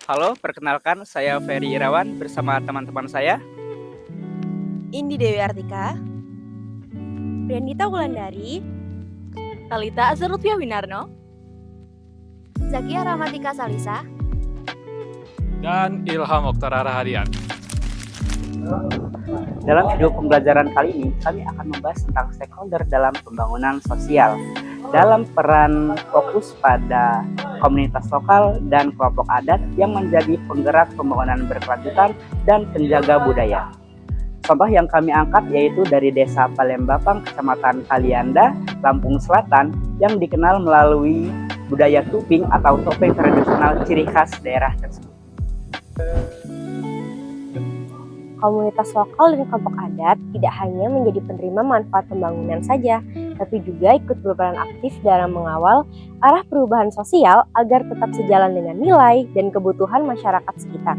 Halo, perkenalkan saya Ferry Irawan bersama teman-teman saya. Indi Dewi Artika, Briandita Wulandari, Talita Azarutya Winarno, Zakia Rahmatika Salisa, dan Ilham Oktar Rahadian. Dalam video pembelajaran kali ini, kami akan membahas tentang stakeholder dalam pembangunan sosial dalam peran fokus pada komunitas lokal dan kelompok adat yang menjadi penggerak pembangunan berkelanjutan dan penjaga budaya. Contoh yang kami angkat yaitu dari Desa Palembapang, Kecamatan Kalianda, Lampung Selatan yang dikenal melalui budaya tuping atau topeng tradisional ciri khas daerah tersebut. komunitas lokal dan kelompok adat tidak hanya menjadi penerima manfaat pembangunan saja, tapi juga ikut berperan aktif dalam mengawal arah perubahan sosial agar tetap sejalan dengan nilai dan kebutuhan masyarakat sekitar.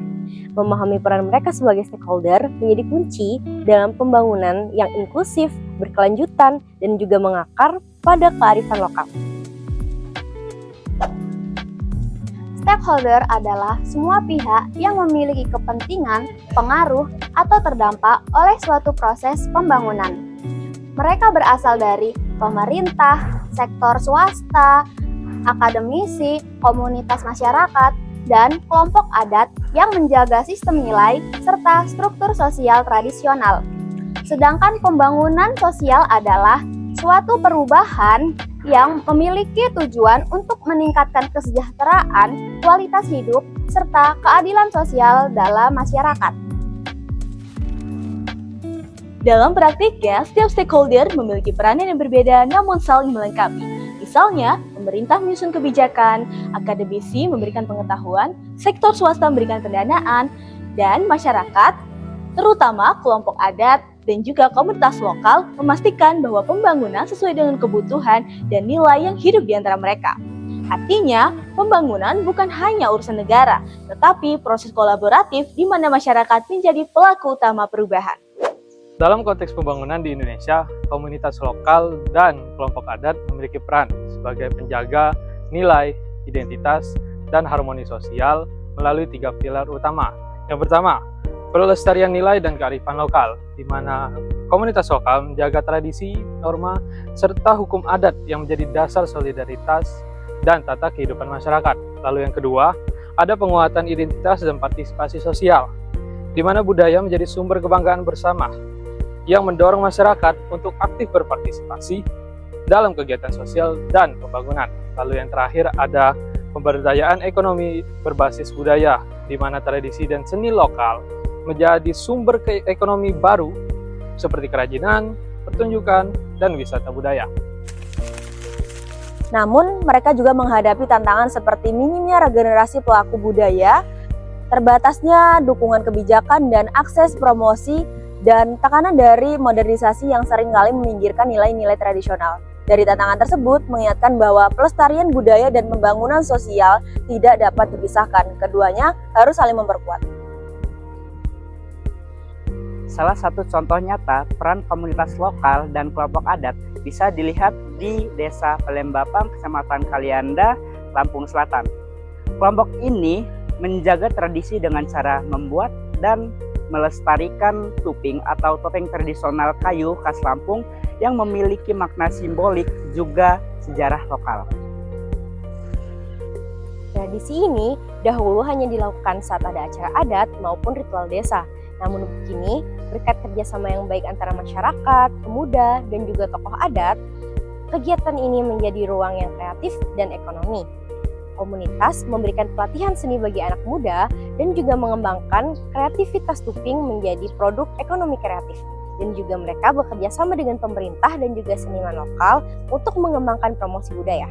Memahami peran mereka sebagai stakeholder menjadi kunci dalam pembangunan yang inklusif, berkelanjutan, dan juga mengakar pada kearifan lokal. stakeholder adalah semua pihak yang memiliki kepentingan, pengaruh, atau terdampak oleh suatu proses pembangunan. Mereka berasal dari pemerintah, sektor swasta, akademisi, komunitas masyarakat, dan kelompok adat yang menjaga sistem nilai serta struktur sosial tradisional. Sedangkan pembangunan sosial adalah suatu perubahan yang memiliki tujuan untuk meningkatkan kesejahteraan, kualitas hidup, serta keadilan sosial dalam masyarakat. Dalam praktiknya, setiap stakeholder memiliki peranan yang berbeda namun saling melengkapi. Misalnya, pemerintah menyusun kebijakan, akademisi memberikan pengetahuan, sektor swasta memberikan pendanaan, dan masyarakat, terutama kelompok adat, dan juga komunitas lokal memastikan bahwa pembangunan sesuai dengan kebutuhan dan nilai yang hidup di antara mereka. Artinya, pembangunan bukan hanya urusan negara, tetapi proses kolaboratif di mana masyarakat menjadi pelaku utama perubahan. Dalam konteks pembangunan di Indonesia, komunitas lokal dan kelompok adat memiliki peran sebagai penjaga nilai, identitas, dan harmoni sosial melalui 3 pilar utama. Yang pertama, pelestarian nilai dan kearifan lokal, di mana komunitas lokal menjaga tradisi, norma, serta hukum adat yang menjadi dasar solidaritas dan tata kehidupan masyarakat. Lalu yang kedua, ada penguatan identitas dan partisipasi sosial, di mana budaya menjadi sumber kebanggaan bersama, yang mendorong masyarakat untuk aktif berpartisipasi dalam kegiatan sosial dan pembangunan. Lalu yang terakhir ada pemberdayaan ekonomi berbasis budaya, di mana tradisi dan seni lokal menjadi sumber ekonomi baru seperti kerajinan, pertunjukan, dan wisata budaya. Namun, mereka juga menghadapi tantangan seperti minimnya regenerasi pelaku budaya, terbatasnya dukungan kebijakan dan akses promosi, dan tekanan dari modernisasi yang seringkali meminggirkan nilai-nilai tradisional. Dari tantangan tersebut, mengingatkan bahwa pelestarian budaya dan pembangunan sosial tidak dapat dipisahkan. Keduanya harus saling memperkuat. Salah satu contoh nyata peran komunitas lokal dan kelompok adat bisa dilihat di Desa Palembapang, Kecamatan Kalianda, Lampung Selatan. Kelompok ini menjaga tradisi dengan cara membuat dan melestarikan tuping atau topeng tradisional kayu khas Lampung yang memiliki makna simbolik juga sejarah lokal. Tradisi ini dahulu hanya dilakukan saat ada acara adat maupun ritual desa. Namun kini, berkat kerjasama yang baik antara masyarakat, pemuda, dan juga tokoh adat, kegiatan ini menjadi ruang yang kreatif dan ekonomi. Komunitas memberikan pelatihan seni bagi anak muda dan juga mengembangkan kreativitas tuping menjadi produk ekonomi kreatif. Dan juga mereka bekerja sama dengan pemerintah dan juga seniman lokal untuk mengembangkan promosi budaya.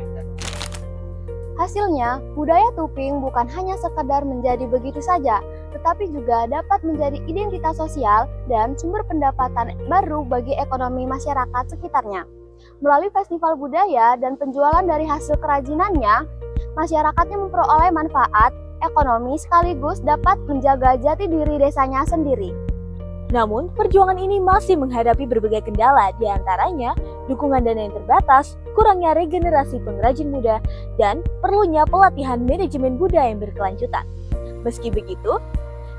Hasilnya, budaya tuping bukan hanya sekedar menjadi begitu saja, tetapi juga dapat menjadi identitas sosial dan sumber pendapatan baru bagi ekonomi masyarakat sekitarnya. Melalui festival budaya dan penjualan dari hasil kerajinannya, masyarakatnya memperoleh manfaat ekonomi sekaligus dapat menjaga jati diri desanya sendiri. Namun, perjuangan ini masih menghadapi berbagai kendala, di antaranya dukungan dana yang terbatas, kurangnya regenerasi pengrajin muda, dan perlunya pelatihan manajemen budaya yang berkelanjutan. Meski begitu,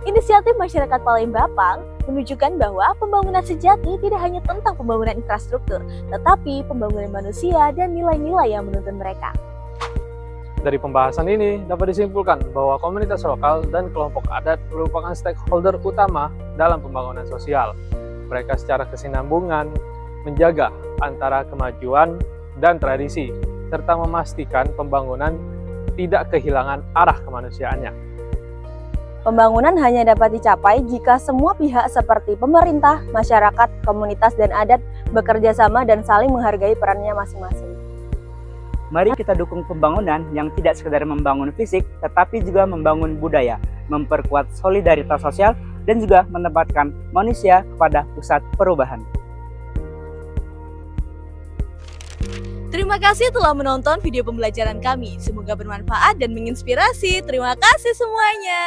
inisiatif masyarakat Palembang menunjukkan bahwa pembangunan sejati tidak hanya tentang pembangunan infrastruktur, tetapi pembangunan manusia dan nilai-nilai yang menuntun mereka. Dari pembahasan ini dapat disimpulkan bahwa komunitas lokal dan kelompok adat merupakan stakeholder utama dalam pembangunan sosial. Mereka secara kesinambungan menjaga antara kemajuan dan tradisi, serta memastikan pembangunan tidak kehilangan arah kemanusiaannya. Pembangunan hanya dapat dicapai jika semua pihak seperti pemerintah, masyarakat, komunitas, dan adat bekerja sama dan saling menghargai perannya masing-masing. Mari kita dukung pembangunan yang tidak sekedar membangun fisik, tetapi juga membangun budaya, memperkuat solidaritas sosial, dan juga menempatkan manusia pada pusat perubahan. Terima kasih telah menonton video pembelajaran kami. Semoga bermanfaat dan menginspirasi. Terima kasih semuanya.